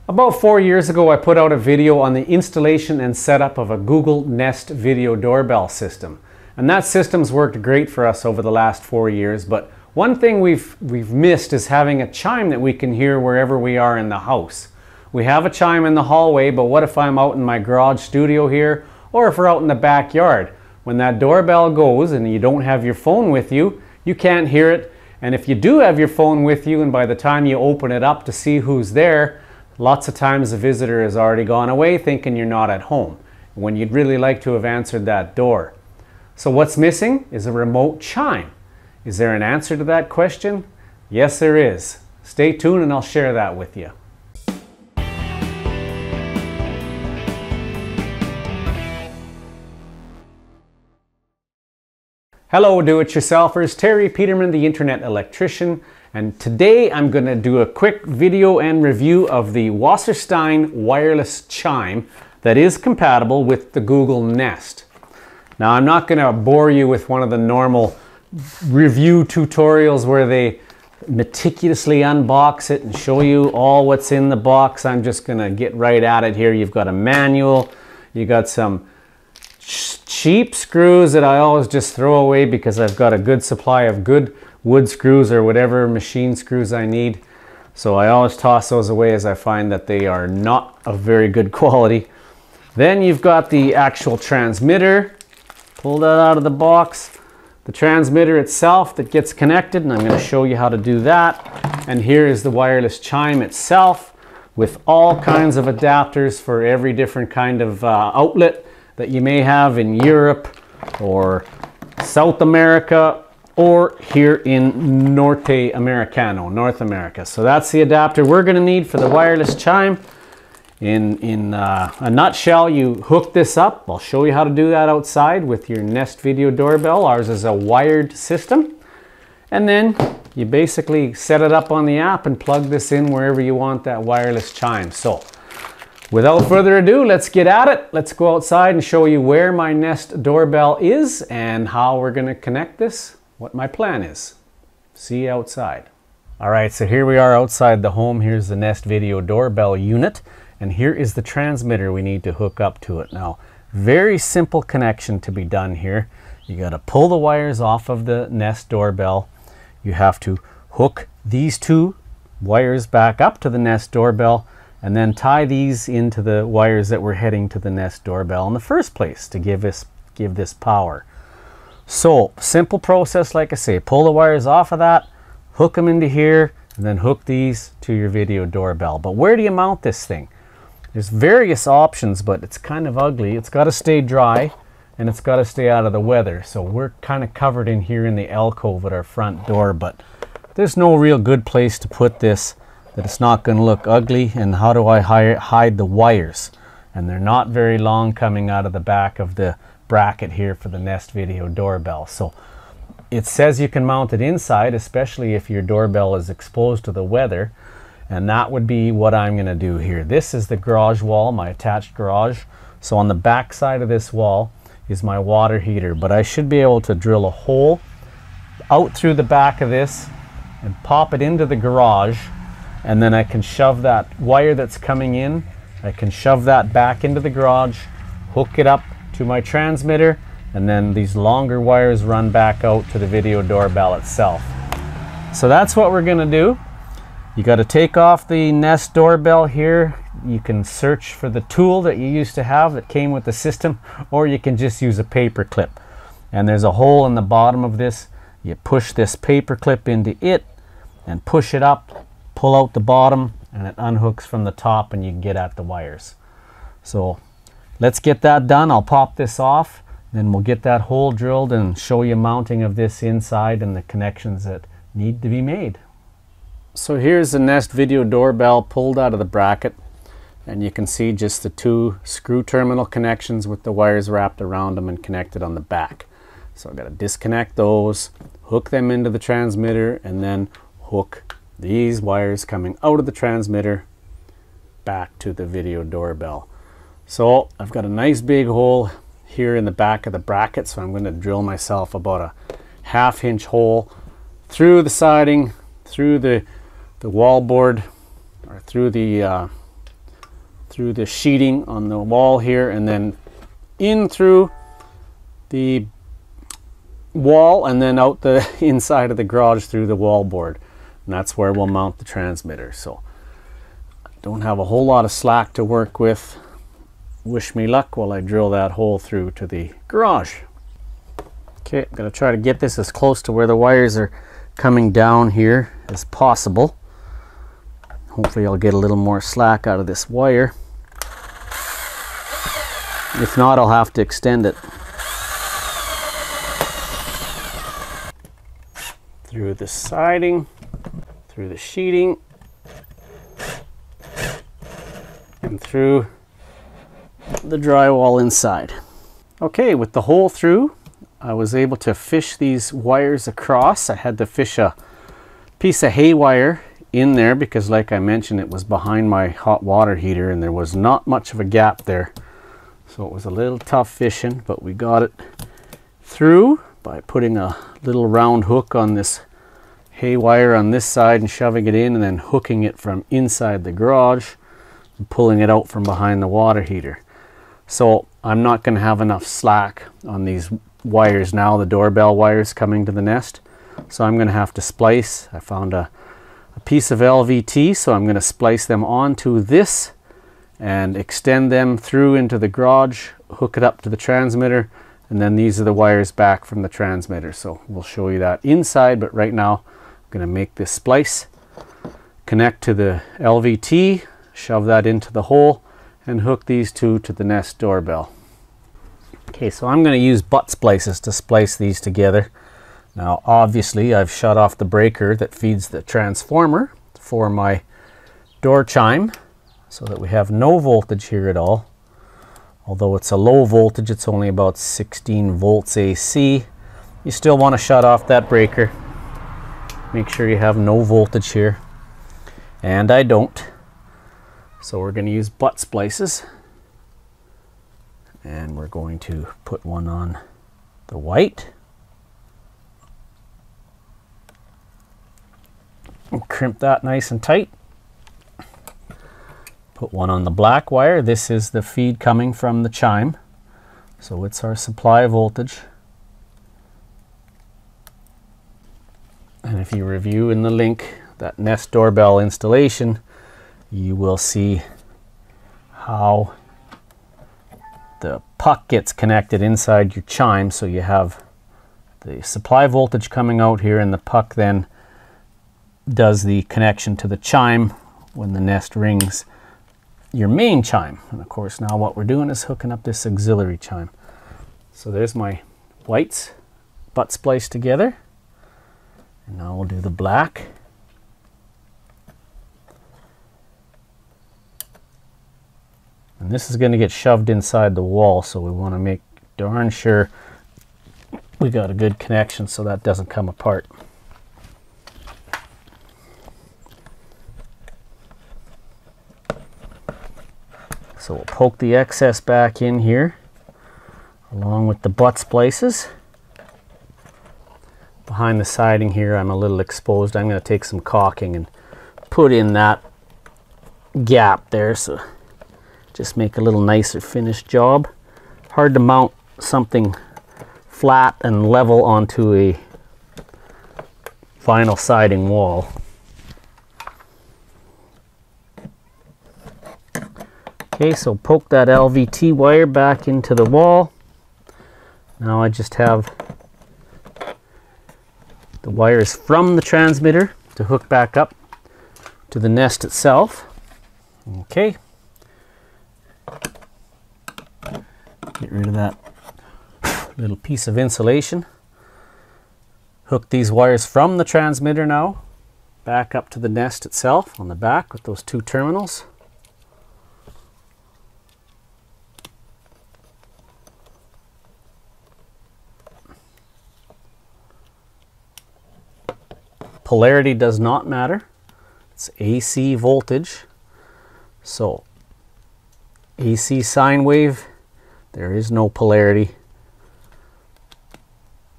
About 4 years ago, I put out a video on the installation and setup of a Google Nest video doorbell system. And that system's worked great for us over the last 4 years, but one thing we've missed is having a chime that we can hear wherever we are in the house. We have a chime in the hallway, but what if I'm out in my garage studio here, or if we're out in the backyard? When that doorbell goes and you don't have your phone with you, you can't hear it. And if you do have your phone with you, and by the time you open it up to see who's there, lots of times the visitor has already gone away thinking you're not at home, when you'd really like to have answered that door. So what's missing is a remote chime. Is there an answer to that question? Yes, there is. Stay tuned and I'll share that with you. Hello do-it-yourselfers, Terry Peterman, the Internet Electrician, and today I'm going to do a quick video and review of the Wasserstein wireless chime that is compatible with the Google Nest. Now I'm not going to bore you with one of the normal review tutorials where they meticulously unbox it and show you all what's in the box. I'm just going to get right at it here. You've got a manual, you got some cheap screws that I always just throw away because I've got a good supply of good wood screws or whatever machine screws I need. So I always toss those away as I find that they are not of very good quality. Then you've got the actual transmitter. Pull that out of the box. The transmitter itself that gets connected, and I'm going to show you how to do that. And here is the wireless chime itself with all kinds of adapters for every different kind of outlet that you may have in Europe or South America or here in North America. So that's the adapter we're going to need for the wireless chime. In a nutshell, you hook this up. I'll show you how to do that outside with your Nest video doorbell. Ours is a wired system. And then you basically set it up on the app and plug this in wherever you want that wireless chime. So without further ado, let's get at it. Let's go outside and show you where my Nest doorbell is and how we're going to connect this, what my plan is. See you outside. All right, so here we are outside the home. Here's the Nest video doorbell unit, and here is the transmitter we need to hook up to it. Now, very simple connection to be done here. You got to pull the wires off of the Nest doorbell. You have to hook these two wires back up to the Nest doorbell, and then tie these into the wires that were heading to the Nest doorbell in the first place to give this power. So simple process, like I say, pull the wires off of that, hook them into here, and then hook these to your video doorbell. But where do you mount this thing? There's various options, but it's kind of ugly. It's got to stay dry and it's got to stay out of the weather. So we're kind of covered in here in the alcove at our front door, but there's no real good place to put this that it's not going to look ugly. And how do I hide the wires? And they're not very long coming out of the back of the bracket here for the Nest video doorbell. So it says you can mount it inside, especially if your doorbell is exposed to the weather, and that would be what I'm going to do here. This is the garage wall, my attached garage. So on the back side of this wall is my water heater, but I should be able to drill a hole out through the back of this and pop it into the garage. And then I can shove that wire that's coming in, I can shove that back into the garage, hook it up to my transmitter, and then these longer wires run back out to the video doorbell itself. So that's what we're going to do. You got to take off the Nest doorbell here. You can search for the tool that you used to have that came with the system, or you can just use a paper clip. And there's a hole in the bottom of this. You push this paper clip into it and push it up. Pull out the bottom and it unhooks from the top and you can get at the wires. So let's get that done. I'll pop this off, then we'll get that hole drilled and show you mounting of this inside and the connections that need to be made. So here's the Nest video doorbell pulled out of the bracket, and you can see just the two screw terminal connections with the wires wrapped around them and connected on the back. So I've got to disconnect those, hook them into the transmitter, and then hook these wires coming out of the transmitter back to the video doorbell. So I've got a nice big hole here in the back of the bracket, so I'm going to drill myself about a 1/2 inch hole through the siding, through the wall board, or through the through the sheeting on the wall here, and then in through the wall, and then out the inside of the garage through the wall board. And that's where we'll mount the transmitter. So I don't have a whole lot of slack to work with. Wish me luck while I drill that hole through to the garage. Okay, I'm going to try to get this as close to where the wires are coming down here as possible. Hopefully I'll get a little more slack out of this wire. If not, I'll have to extend it through the siding, through the sheeting, and through the drywall inside. Okay, with the hole through, I was able to fish these wires across. I had to fish a piece of hay wire in there because, like I mentioned, it was behind my hot water heater and there was not much of a gap there. So it was a little tough fishing, but we got it through by putting a little round hook on this hay wire on this side and shoving it in, and then hooking it from inside the garage and pulling it out from behind the water heater. So I'm not going to have enough slack on these wires now, the doorbell wires coming to the Nest. So I'm going to have to splice. I found a piece of LVT, so I'm going to splice them onto this and extend them through into the garage, hook it up to the transmitter, and then these are the wires back from the transmitter. So we'll show you that inside, but right now I'm going to make this splice, connect to the LVT, shove that into the hole, and hook these two to the Nest doorbell. Okay, so I'm going to use butt splices to splice these together. Now obviously I've shut off the breaker that feeds the transformer for my door chime, so that we have no voltage here at all. Although it's a low voltage, it's only about 16 volts AC. You still want to shut off that breaker. Make sure you have no voltage here. And I don't. So we're going to use butt splices. And we're going to put one on the white. And crimp that nice and tight. Put one on the black wire. This is the feed coming from the chime, so it's our supply voltage. And if you review in the link that Nest doorbell installation, you will see how the puck gets connected inside your chime. So you have the supply voltage coming out here, and the puck then does the connection to the chime when the Nest rings your main chime. And of course now what we're doing is hooking up this auxiliary chime. So there's my whites butt spliced together, and now we'll do the black. And this is going to get shoved inside the wall, so we want to make darn sure we got a good connection so that doesn't come apart. So we'll poke the excess back in here along with the butt splices. Behind the siding here I'm a little exposed. I'm going to take some caulking and put in that gap there, so just make a little nicer finished job. Hard to mount something flat and level onto a vinyl siding wall. Okay, so poke that LVT wire back into the wall. Now I just have the wires from the transmitter to hook back up to the Nest itself. Okay. Get rid of that little piece of insulation. Hook these wires from the transmitter now back up to the Nest itself on the back with those two terminals. Polarity does not matter. It's AC voltage. So AC sine wave, there is no polarity.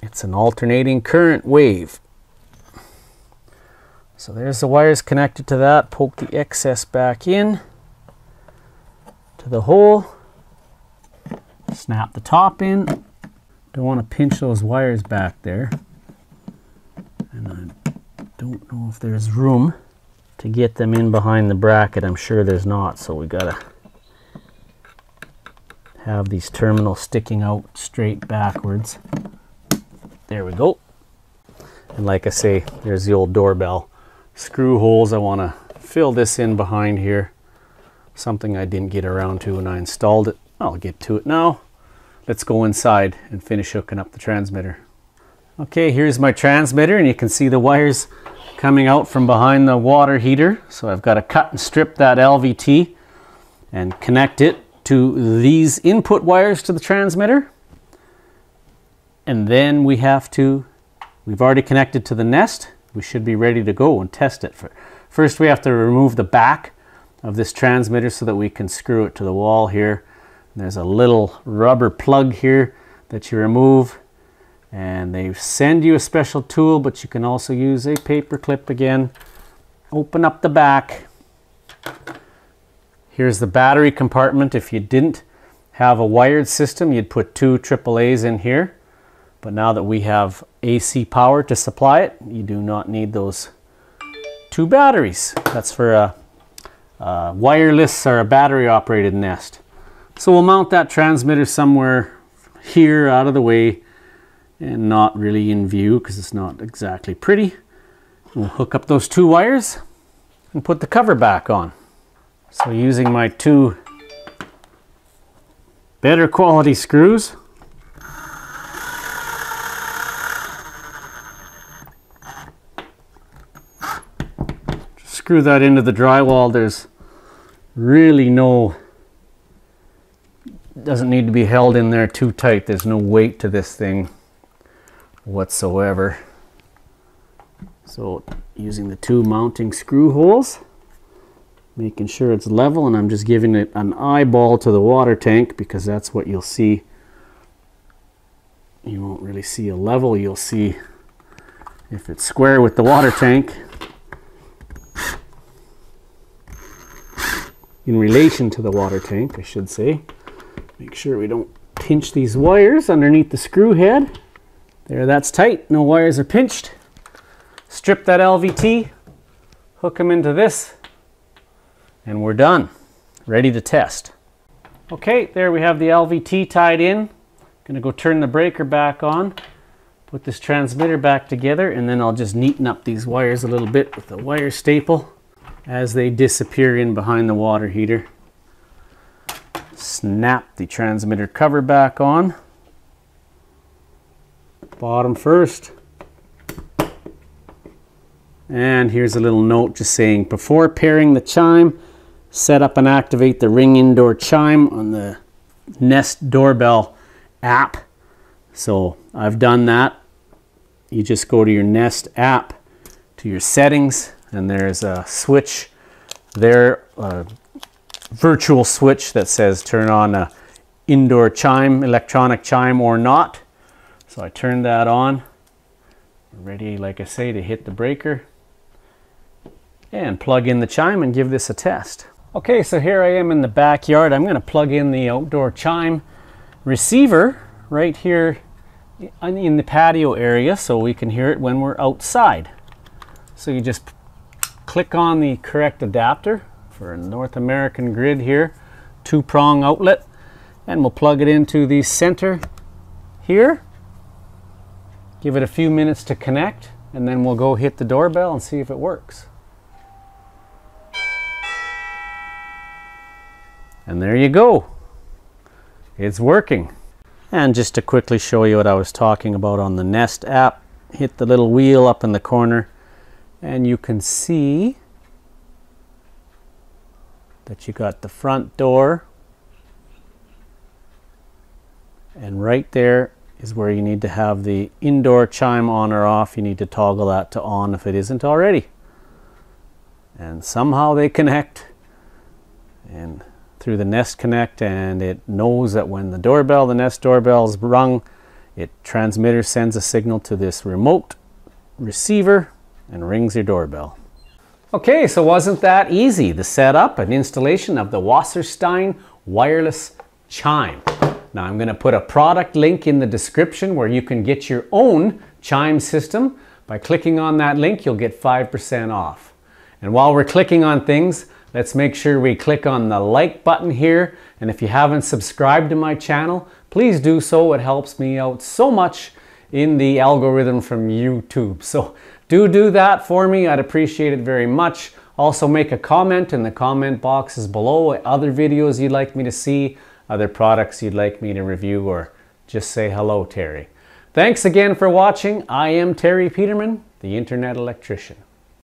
It's an alternating current wave. So there's the wires connected to that. Poke the excess back in. to the hole, snap the top in. Don't want to pinch those wires back there. And I don't know if there's room to get them in behind the bracket. I'm sure there's not, so we gotta have these terminals sticking out straight backwards. There we go. And like I say, there's the old doorbell screw holes. I want to fill this in behind here. Something I didn't get around to when I installed it. I'll get to it now. Let's go inside and finish hooking up the transmitter. Okay, here's my transmitter, and you can see the wires coming out from behind the water heater. So I've got to cut and strip that LVT and connect it to these input wires to the transmitter. And then we've already connected to the Nest. We should be ready to go and test it. First, we have to remove the back of this transmitter so that we can screw it to the wall here. There's a little rubber plug here that you remove, and they send you a special tool, but you can also use a paper clip again. Open up the back. Here's the battery compartment. If you didn't have a wired system, you'd put 2 AAAs in here. But now that we have AC power to supply it, you do not need those 2 batteries. That's for a wireless or a battery operated Nest. So we'll mount that transmitter somewhere here out of the way and not really in view because it's not exactly pretty. We'll hook up those 2 wires and put the cover back on. So using my 2 better quality screws, screw that into the drywall. There's really doesn't need to be held in there too tight. There's no weight to this thing whatsoever. So using the 2 mounting screw holes, making sure it's level, and I'm just giving it an eyeball to the water tank because that's what you'll see. You won't really see a level. You'll see if it's square with the water tank in relation to the water tank, I should say. Make sure we don't pinch these wires underneath the screw head. There, that's tight. No wires are pinched. Strip that LVT, hook them into this, and we're done. Ready to test. Okay, there we have the LVT tied in. Gonna go turn the breaker back on, put this transmitter back together, and then I'll just neaten up these wires a little bit with a wire staple as they disappear in behind the water heater. Snap the transmitter cover back on. Bottom first. And here's a little note just saying, before pairing the chime, set up and activate the Ring Indoor Chime on the Nest Doorbell app. So I've done that. You just go to your Nest app, to your settings, and there's a switch there, a virtual switch that says turn on a indoor chime, electronic chime or not. So I turned that on. Ready, like I say, to hit the breaker and plug in the chime and give this a test. Okay, so here I am in the backyard. I'm going to plug in the outdoor chime receiver right here in the patio area so we can hear it when we're outside. So you just click on the correct adapter for a North American grid here, 2-prong outlet, and we'll plug it into the center here. Give it a few minutes to connect, and then we'll go hit the doorbell and see if it works. And there you go. It's working. And just to quickly show you what I was talking about on the Nest app, hit the little wheel up in the corner, and you can see that you got the front door, and right there is where you need to have the indoor chime on or off. You need to toggle that to on if it isn't already. And somehow they connect and through the Nest Connect, and it knows that when the doorbell, the Nest doorbell is rung, it transmitter sends a signal to this remote receiver and rings your doorbell. Okay, so wasn't that easy? The setup and installation of the Wasserstein wireless chime. Now I'm going to put a product link in the description where you can get your own chime system. By clicking on that link, you'll get 5% off. And while we're clicking on things, let's make sure we click on the like button here. And if you haven't subscribed to my channel, please do so. It helps me out so much in the algorithm from YouTube. So do that for me. I'd appreciate it very much. Also make a comment in the comment boxes below, other videos you'd like me to see, other products you'd like me to review, or just say hello, Terry. Thanks again for watching. I am Terry Peterman, the Internet Electrician.